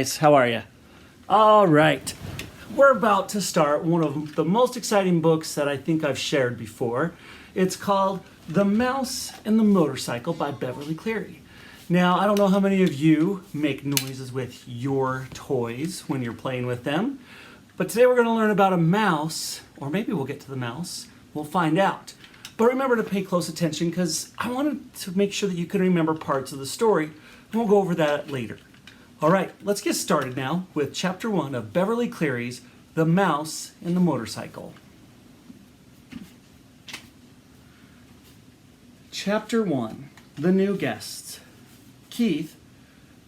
guys, how are you? All right, we're about to start one of the most exciting books that I think I've shared before. It's called The Mouse and the Motorcycle by Beverly Cleary. Now, I don't know how many of you make noises with your toys when you're playing with them, but today we're going to learn about a mouse, or maybe we'll get to the mouse. We'll find out. But remember to pay close attention because I wanted to make sure that you can remember parts of the story, and we'll go over that later. All right, let's get started now with Chapter 1 of Beverly Cleary's The Mouse and the Motorcycle. Chapter 1, The New Guests. Keith,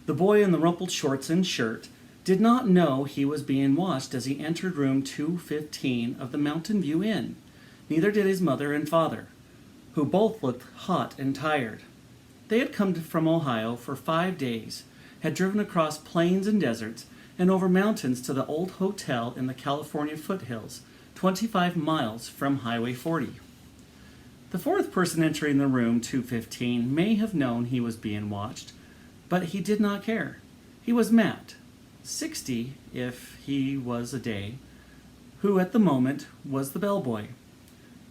the boy in the rumpled shorts and shirt, did not know he was being watched as he entered room 215 of the Mountain View Inn. Neither did his mother and father, who both looked hot and tired. They had come from Ohio for 5 days, had driven across plains and deserts, and over mountains to the old hotel in the California foothills, 25 miles from Highway 40. The fourth person entering the room 215 may have known he was being watched, but he did not care. He was Matt, 60 if he was a day, who at the moment was the bellboy.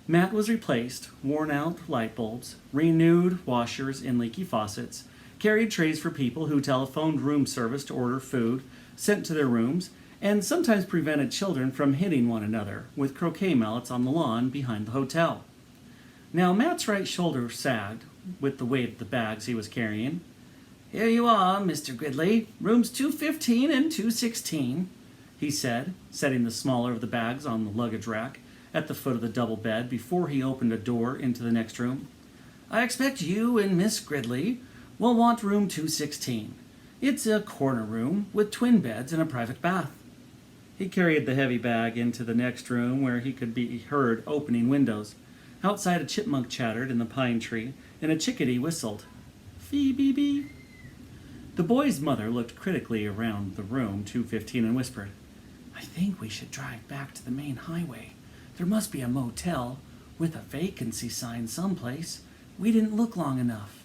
Matt was replaced, worn out light bulbs, renewed washers in leaky faucets, carried trays for people who telephoned room service to order food sent to their rooms, and sometimes prevented children from hitting one another with croquet mallets on the lawn behind the hotel. Now Matt's right shoulder sagged with the weight of the bags he was carrying. "Here you are, Mr. Gridley, rooms 215 and 216, he said, setting the smaller of the bags on the luggage rack at the foot of the double bed before he opened a door into the next room. "I expect you and Miss Gridley will want room 216. It's a corner room with twin beds and a private bath." He carried the heavy bag into the next room where he could be heard opening windows. Outside a chipmunk chattered in the pine tree and a chickadee whistled. "Phoebe." The boy's mother looked critically around the room 215 and whispered, "I think we should drive back to the main highway. There must be a motel with a vacancy sign someplace. We didn't look long enough."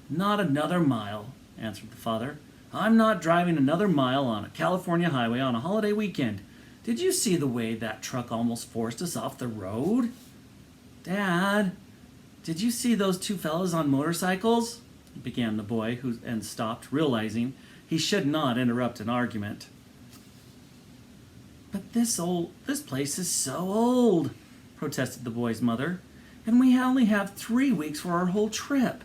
"Not another mile," answered the father. "I'm not driving another mile on a California highway on a holiday weekend. Did you see the way that truck almost forced us off the road?" "Dad, did you see those two fellows on motorcycles?" began the boy, and stopped, realizing he should not interrupt an argument. "But this place is so old," protested the boy's mother, "and we only have 3 weeks for our whole trip.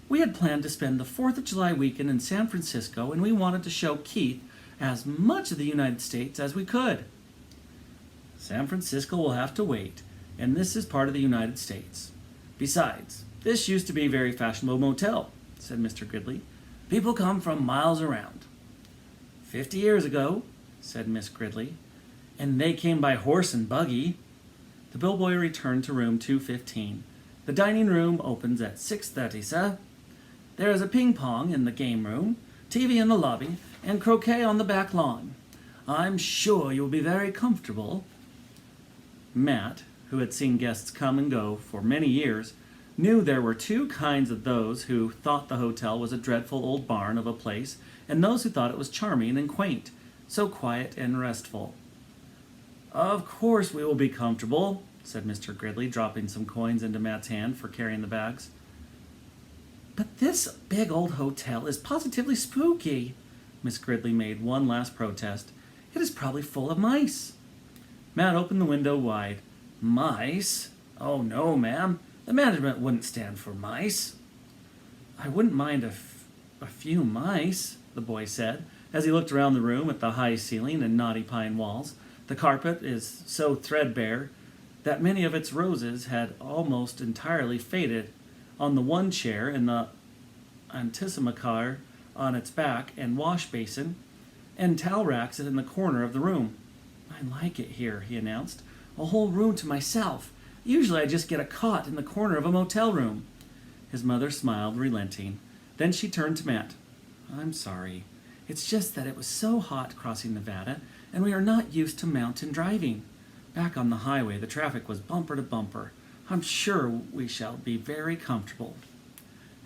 We had planned to spend the 4th of July weekend in San Francisco, and we wanted to show Keith as much of the United States as we could." "San Francisco will have to wait, and this is part of the United States. Besides, this used to be a very fashionable motel," said Mr. Gridley. "People come from miles around." 50 years ago," said Miss Gridley, "and they came by horse and buggy." The bellboy returned to room 215. "The dining room opens at 6:30, sir. There is a ping-pong in the game room, TV in the lobby, and croquet on the back lawn. I'm sure you will be very comfortable." Matt, who had seen guests come and go for many years, knew there were two kinds of those who thought the hotel was a dreadful old barn of a place, and those who thought it was charming and quaint, so quiet and restful. "Of course we will be comfortable," said Mr. Gridley, dropping some coins into Matt's hand for carrying the bags. "But this big old hotel is positively spooky," Miss Gridley made one last protest. "It is probably full of mice." Matt opened the window wide. "Mice? Oh no, ma'am. The management wouldn't stand for mice." "I wouldn't mind a few mice," the boy said, as he looked around the room at the high ceiling and knotty pine walls. The carpet is so threadbare that many of its roses had almost entirely faded on the one chair, and the antimacassar on its back, and wash basin and towel racks in the corner of the room. "I like it here," he announced. "A whole room to myself. Usually I just get a cot in the corner of a motel room." His mother smiled, relenting. Then she turned to Matt. "I'm sorry. It's just that it was so hot crossing Nevada, and we are not used to mountain driving. Back on the highway, the traffic was bumper to bumper. I'm sure we shall be very comfortable."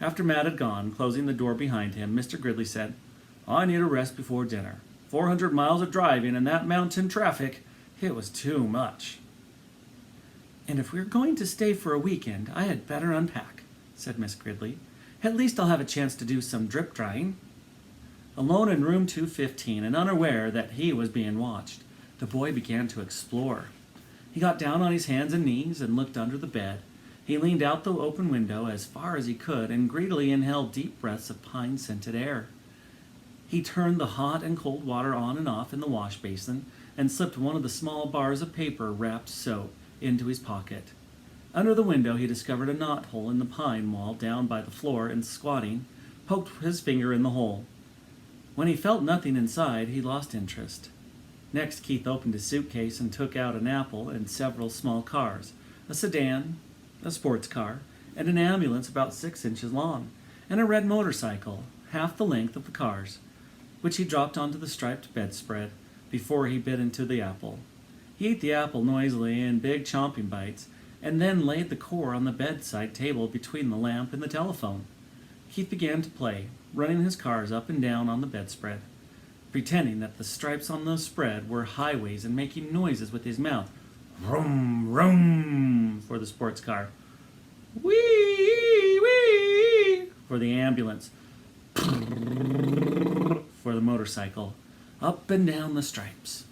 After Matt had gone, closing the door behind him, Mr. Gridley said, I need a rest before dinner. 400 miles of driving and that mountain traffic, it was too much. And if we're going to stay for a weekend, I had better unpack, said Miss Gridley. At least I'll have a chance to do some drip drying. Alone in room 215 and unaware that he was being watched, the boy began to explore. He got down on his hands and knees and looked under the bed. He leaned out the open window as far as he could and greedily inhaled deep breaths of pine-scented air. He turned the hot and cold water on and off in the wash basin and slipped one of the small bars of paper wrapped soap into his pocket. Under the window he discovered a knothole in the pine wall down by the floor and, squatting, poked his finger in the hole. When he felt nothing inside, he lost interest. Next, Keith opened his suitcase and took out an apple and several small cars, a sedan, a sports car, and an ambulance about 6 inches long, and a red motorcycle, half the length of the cars, which he dropped onto the striped bedspread before he bit into the apple. He ate the apple noisily in big chomping bites, and then laid the core on the bedside table between the lamp and the telephone. Keith began to play, running his cars up and down on the bedspread, pretending that the stripes on the spread were highways and making noises with his mouth. Vroom, vroom for the sports car. Wee, wee for the ambulance. For the motorcycle. Up and down the stripes.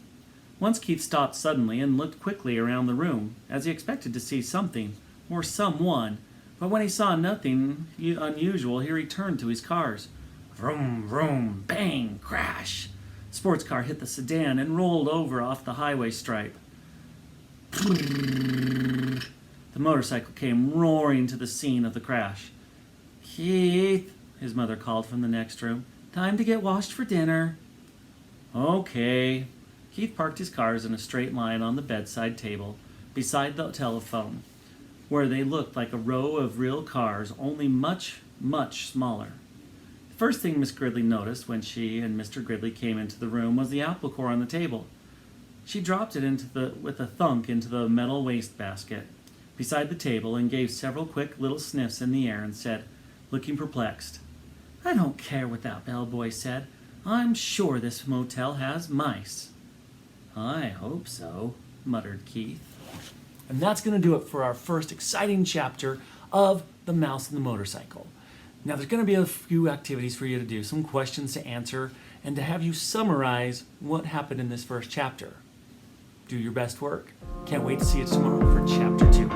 Once Keith stopped suddenly and looked quickly around the room, as he expected to see something, or someone, but when he saw nothing unusual, he returned to his cars. Vroom, vroom, bang, crash. The sports car hit the sedan and rolled over off the highway stripe. The motorcycle came roaring to the scene of the crash. Keith, his mother called from the next room. Time to get washed for dinner. Okay. Keith parked his cars in a straight line on the bedside table, beside the telephone, where they looked like a row of real cars, only much, much smaller. The first thing Miss Gridley noticed when she and Mr. Gridley came into the room was the apple core on the table. She dropped it with a thunk into the metal wastebasket beside the table and gave several quick little sniffs in the air and said, looking perplexed, I don't care what that bellboy said. I'm sure this motel has mice. I hope so, muttered Keith. And that's going to do it for our first exciting chapter of The Mouse and the Motorcycle. Now there's going to be a few activities for you to do, some questions to answer, and to have you summarize what happened in this first chapter. Do your best work. Can't wait to see you tomorrow for chapter 2.